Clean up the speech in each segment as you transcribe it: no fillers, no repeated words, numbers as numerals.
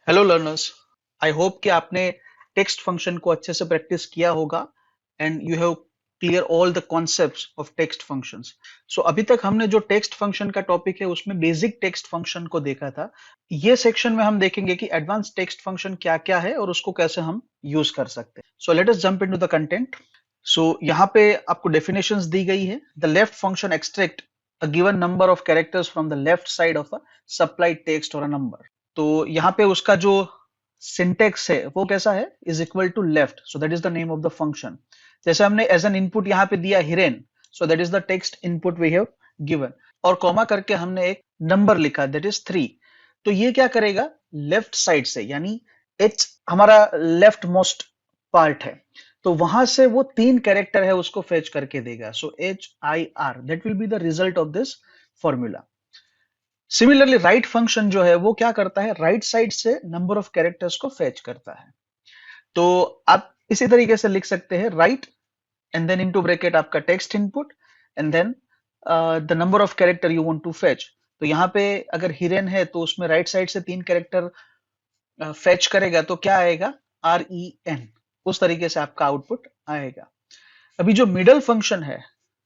Hello learners. I hope कि आपने text function को अच्छे से प्रैक्टिस किया होगा and you have clear all the concepts of text functions. So अभी तक हमने जो टेक्स्ट फंक्शन का टॉपिक है उसमें बेसिक टेक्स्ट फंक्शन को देखा था। ये सेक्शन में हम देखेंगे कि एडवांस टेक्स्ट फंक्शन क्या क्या है और उसको कैसे हम यूज कर सकते हैं। So let us jump into the content. So यहाँ पे आपको डेफिनेशंस दी गई है। The left function extract a given number of characters from the left side of a supplied text और अ नंबर। तो यहाँ पे उसका जो सिंटेक्स है वो कैसा है, is equal to left, so that is the name of the function. जैसे हमने एज एन इनपुट यहाँ पे दिया Hiren, so that is the text input we have given, और कॉमा करके हमने एक नंबर लिखा दैट इज 3। तो ये क्या करेगा, लेफ्ट साइड से, यानी एच हमारा लेफ्ट मोस्ट पार्ट है, तो वहां से वो 3 कैरेक्टर है उसको फेच करके देगा। सो HIR that will be the result of this formula. Similarly right function जो है वो क्या करता है, राइट साइड से नंबर ऑफ कैरेक्टर्स को फेच करता है। तो आप इसी तरीके से लिख सकते हैं, right and then into bracket आपका text input and then the number of character you want to fetch. तो यहाँ पे अगर हिरेन है तो उसमें राइट साइड से 3 कैरेक्टर फेच करेगा, तो क्या आएगा, REN। उस तरीके से आपका आउटपुट आएगा। अभी जो मिडल फंक्शन है,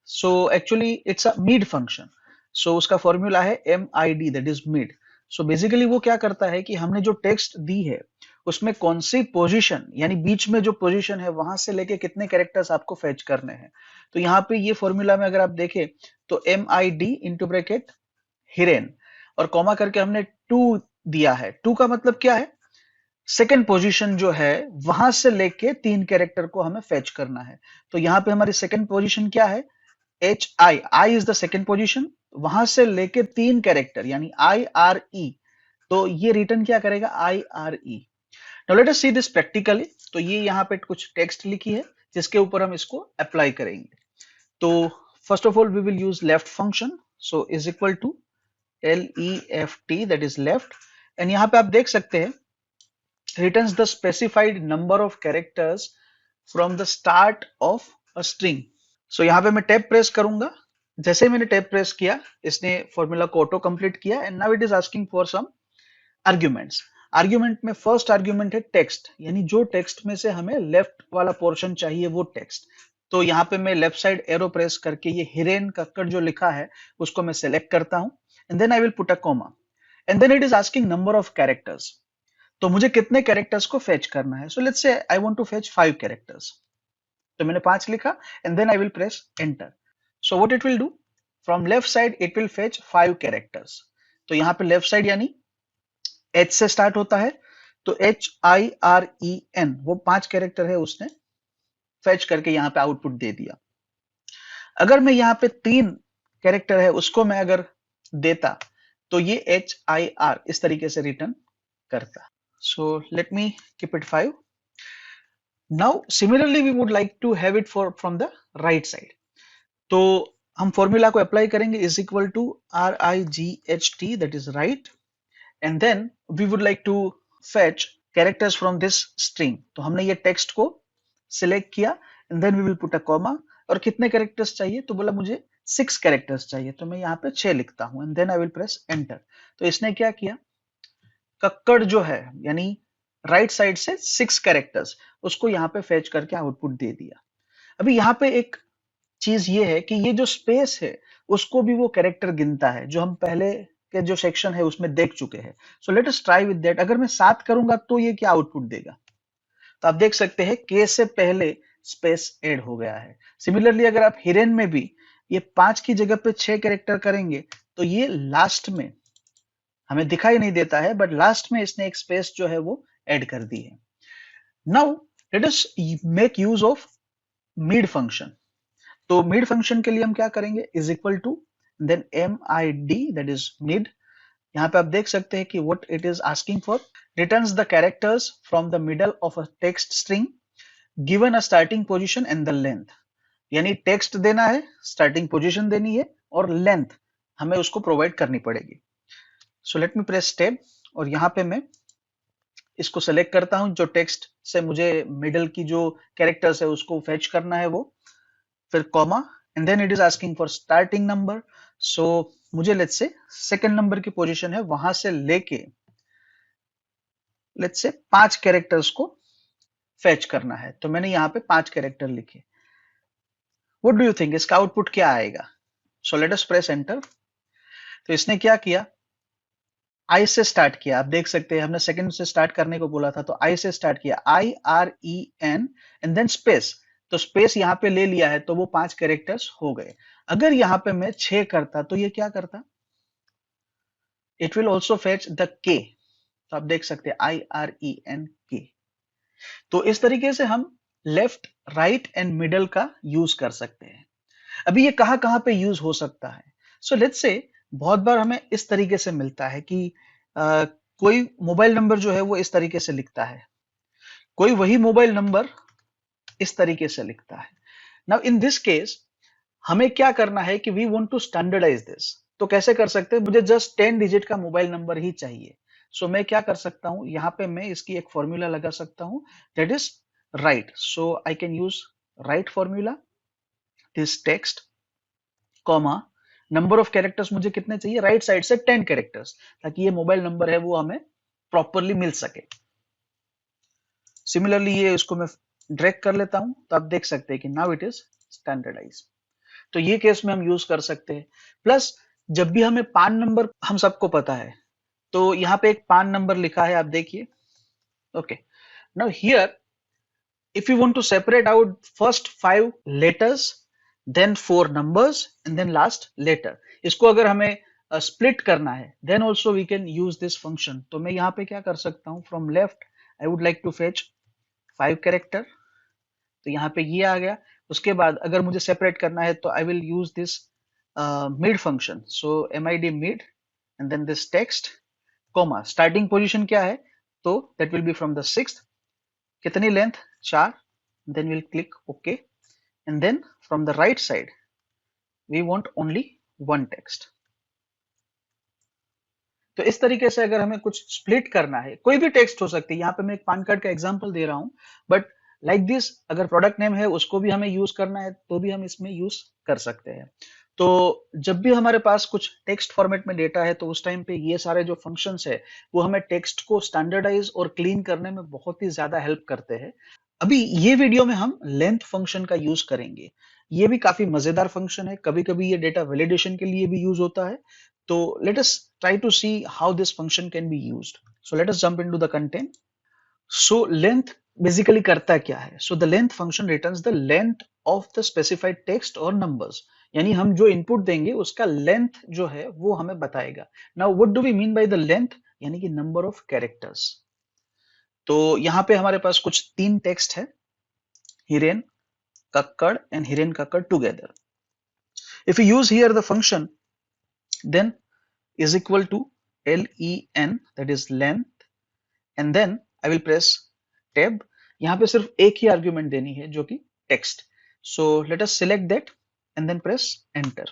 so actually it's a mid function. So उसका फॉर्मूला है MID that is mid. So basically वो क्या करता है कि हमने जो टेक्स्ट दी है उसमें कौन सी पोजीशन, यानी बीच में जो पोजीशन है वहां से लेके कितने कैरेक्टर्स आपको फेच करने हैं। तो यहाँ पे ये फॉर्मूला में अगर आप देखें तो MID इंटू ब्रैकेट हिरेन और कॉमा करके हमने 2 दिया है। 2 का मतलब क्या है, सेकेंड पोजीशन जो है वहां से लेके 3 कैरेक्टर को हमें फेच करना है। तो यहाँ पे हमारी सेकेंड पोजीशन क्या है, I is the second position, वहां से लेके 3 कैरेक्टर यानी IRE। तो ये रिटर्न क्या करेगा, IRE। Now let us see this practically. तो ये यहाँ पे कुछ टेक्स्ट लिखी है जिसके ऊपर हम इसको अप्लाई करेंगे। तो first of all we will use left function, so is equal to LEFT that is left. And यहाँ पे आप देख सकते हैं returns the specified number of characters from the start of a string। सो यहाँ पे मैं टैब प्रेस करूंगा। जैसे ही मैंने टैब प्रेस किया इसने फॉर्मूला को ऑटो कंप्लीट किया and now it is asking for some arguments. Argument में फर्स्ट आर्ग्यूमेंट है टेक्स्ट, यानी जो टेक्स्ट में से हमें लेफ्ट वाला पोर्शन चाहिए वो टेक्स्ट। तो यहाँ पे मैं लेफ्ट साइड एरो प्रेस करके ये हिरेन कक्कड़ जो लिखा है उसको मैं सेलेक्ट करता हूं and then I will put a comma and then it is asking number of characters. तो मुझे कितने कैरेक्टर्स को फेच करना है। So let's say I want to fetch 5 characters. तो मैंने 5 लिखा and then I will press enter. So what it will do, from left side it will fetch 5 characters. तो यहाँ पे लेफ्ट साइड यानी H से स्टार्ट होता है, तो HIREN वो 5 कैरेक्टर है उसने फेच करके यहाँ पे आउटपुट दे दिया। अगर मैं यहाँ पे 3 कैरेक्टर है उसको मैं अगर देता तो ये HIR इस तरीके से रिटर्न करता। So let me keep it 5। Now similarly we would like to have it for from the right side। तो हम फॉर्मूला को अप्लाई करेंगे, is equal to RIGHT that is right and then we would like to fetch characters from this string. तो हमने ये text को select किया and then we will put a comma. और कितने कैरेक्टर्स चाहिए, तो बोला मुझे 6 कैरेक्टर्स चाहिए, तो मैं यहाँ पे 6 लिखता हूँ and then I will press enter. तो इसने क्या किया, कक्कड़ जो है यानी राइट साइड से 6 कैरेक्टर्स उसको यहाँ पे फेच करके आउटपुट दे दिया। अभी यहाँ पे एक चीज ये है कि ये जो स्पेस है उसको भी वो कैरेक्टर गिनता है, जो हम पहले के जो सेक्शन है उसमें देख चुके हैं। So let us try with that. अगर मैं 7 करूंगा तो ये क्या आउटपुट देगा, तो आप देख सकते हैं के से पहले स्पेस ऐड हो गया है। सिमिलरली अगर आप हिरेन में भी ये 5 की जगह पे 6 कैरेक्टर करेंगे तो ये लास्ट में हमें दिखाई नहीं देता है, बट लास्ट में इसने एक स्पेस जो है वो ऐड कर दी है। Now let us make use of mid function. तो मिड फंक्शन के लिए हम क्या करेंगे, is equal to then MID that is mid. यहाँ पे आप देख सकते हैं कि what it is asking for, returns the characters from the middle of a text string given a starting position and the length. यानी टेक्स्ट देना है, स्टार्टिंग पोजीशन देनी है और लेंथ हमें उसको प्रोवाइड करनी पड़ेगी। So let me press tab और यहाँ पे मैं इसको सेलेक्ट करता हूं, जो टेक्स्ट से मुझे मिडल की जो कैरेक्टर्स है उसको फेच करना है वो, फिर comma and then it is asking for starting number. So मुझे लेट्स से सेकंड नंबर की पोजीशन है वहां से लेके लेट्स से 5 कैरेक्टर्स को फेच करना है, तो मैंने यहाँ पे 5 कैरेक्टर लिखे। व्हाट डू यू थिंक इसका आउटपुट क्या आएगा? सो लेट अस प्रेस एंटर। तो इसने क्या किया, आई से स्टार्ट किया। आप देख सकते हैं हमने सेकंड से स्टार्ट करने को बोला था, तो आई से स्टार्ट किया, IREN एंड देन स्पेस। तो स्पेस यहाँ पे ले लिया है, तो वो 5 कैरेक्टर्स हो गए। अगर यहाँ पे मैं 6 करता तो ये क्या करता, it will also fetch the के। तो आप देख सकते हैं IREN के। तो इस तरीके से हम लेफ्ट, राइट एंड मिडल का यूज कर सकते हैं। अभी ये कहाँ कहाँ पे यूज हो सकता है? सो लेट्स से बहुत बार हमें इस तरीके से मिलता है कि कोई मोबाइल नंबर जो है वो इस तरीके से लिखता है, कोई वही मोबाइल नंबर इस तरीके से लिखता है। नाउ इन दिस केस हमें क्या करना है कि we want to standardise this. तो कैसे कर सकते हैं? मुझे जस्ट 10 डिजिट का मोबाइल नंबर ही चाहिए। सो मैं क्या कर सकता हूं, यहाँ पे मैं इसकी एक फॉर्मूला लगा सकता हूं, that is right. So I can use right formula, this text comma number of characters मुझे कितने चाहिए, राइट साइड से 10 कैरेक्टर्स, ताकि ये मोबाइल नंबर है वो हमें प्रॉपरली मिल सके। सिमिलरली ये इसको मैं ड्रैग कर लेता हूं, तो आप देख सकते हैं कि नाउ इट इज स्टैंडर्डाइज। तो ये केस में हम यूज कर सकते हैं। प्लस जब भी हमें पान नंबर, हम सबको पता है, तो यहाँ पे एक पान नंबर लिखा है, आप देखिए। Okay, now here if you want to separate out first 5 letters, then 4 numbers and then last letter, इसको अगर हमें स्प्लिट करना है, then also we can use this function। तो मैं यहाँ पे क्या कर सकता हूँ, from left I would like to fetch 5 character, तो यहाँ पे ये आ गया। उसके बाद अगर मुझे सेपरेट करना है तो I will use this mid function, so mid mid and then this text comma starting position क्या है, तो that will be from the 6th, कितनी length, 4, then we'll click OK, and then from the right side we want only one text। तो इस तरीके से अगर हमें कुछ स्प्लिट करना है, कोई भी टेक्स्ट हो सकती है, यहाँ पे मैं एक पान कार्ड का एग्जांपल दे रहा हूँ, बट लाइक दिस अगर प्रोडक्ट नेम है उसको भी हमें यूज करना है तो भी हम इसमें यूज कर सकते हैं। तो जब भी हमारे पास कुछ टेक्स्ट फॉर्मेट में डेटा है, तो उस टाइम पे ये सारे जो फंक्शंस है वो हमें टेक्स्ट को स्टैंडर्डाइज और क्लीन करने में बहुत ही ज्यादा हेल्प करते हैं। अभी ये वीडियो में हम लेंथ फंक्शन का यूज करेंगे। ये भी काफी मजेदार फंक्शन है, कभी कभी ये डेटा वैलिडेशन के लिए भी यूज होता है। तो let us try to see how this function can be used। So let us jump into the content। So length basically करता क्या है? So the length function returns the length of the specified text or numbers। यानी हम जो input देंगे उसका length जो है वो हमें बताएगा। Now what do we mean by the length? यानी कि number of characters। तो यहाँ पे हमारे पास कुछ 3 टेक्स्ट है, Hiren, Kakkar and Hiren Kakkar together। If we use here the function, then is equal to len, that is length, and then I will press tab। यहाँ पे सिर्फ एक ही आर्ग्यूमेंट देनी है जो कि text. So let us select that and then press enter।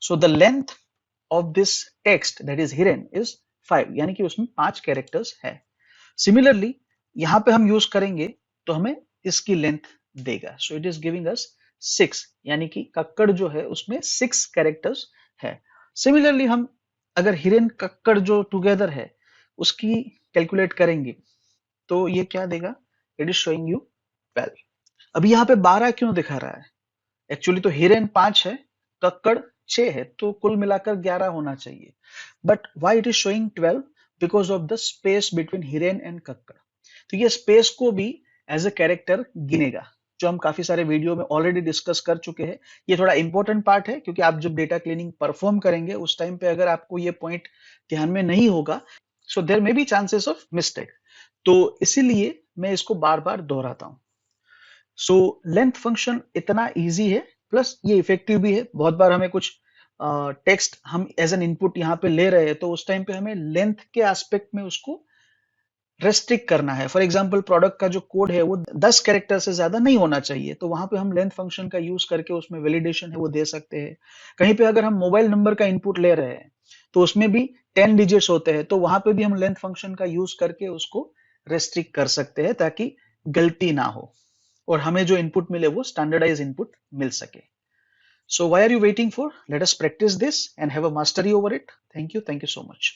So the length of this text, that is hiren, is 5, यानी कि उसमें 5 कैरेक्टर्स है। सिमिलरली यहाँ पे हम यूज करेंगे तो हमें इसकी लेंथ देगा। So it is giving us 6, यानी कि कक्कड़ जो है उसमें 6 कैरेक्टर्स है। सिमिलरली हम अगर हिरेन कक्कड़ जो टुगेदर है उसकी कैलकुलेट करेंगे तो ये क्या देगा, इट इज शोइंग यू 12। अभी यहाँ पे 12 क्यों दिखा रहा है? एक्चुअली तो हिरेन 5 है, कक्कड़ 6 है, तो कुल मिलाकर 11 होना चाहिए। But why it is showing 12? Because of the space between Hiren and Kakkar. तो ये स्पेस को भी एज अ कैरेक्टर गिनेगा, जो हम काफी सारे वीडियो में ऑलरेडी डिस्कस कर चुके हैं। ये थोड़ा इंपॉर्टेंट पार्ट है, क्योंकि आप जब डेटा क्लीनिंग परफॉर्म करेंगे उस टाइम पे अगर आपको ये पॉइंट ध्यान में नहीं होगा, so there may be chances of mistake. तो इसीलिए मैं इसको बार बार दोहराता हूं। सो लेंथ फंक्शन इतना इजी है, प्लस ये इफेक्टिव भी है। बहुत बार हमें कुछ टेक्स्ट हम एज एन इनपुट यहाँ पे ले रहे हैं, तो उस टाइम पे हमें लेंथ के एस्पेक्ट में उसको रेस्ट्रिक्ट करना है। फॉर एग्जांपल प्रोडक्ट का जो कोड है वो 10 कैरेक्टर से ज्यादा नहीं होना चाहिए, तो वहां पे हम लेंथ फंक्शन का यूज करके उसमें वैलिडेशन है वो दे सकते हैं। कहीं पे अगर हम मोबाइल नंबर का इनपुट ले रहे हैं तो उसमें भी 10 डिजिट्स होते हैं, तो वहां पे भी हम लेंथ फंक्शन का यूज करके उसको रेस्ट्रिक्ट कर सकते हैं, ताकि गलती ना हो और हमें जो इनपुट मिले वो स्टैंडर्डाइज इनपुट मिल सके। So why are you waiting for? Let us practice this and have a mastery over it। Thank you so much।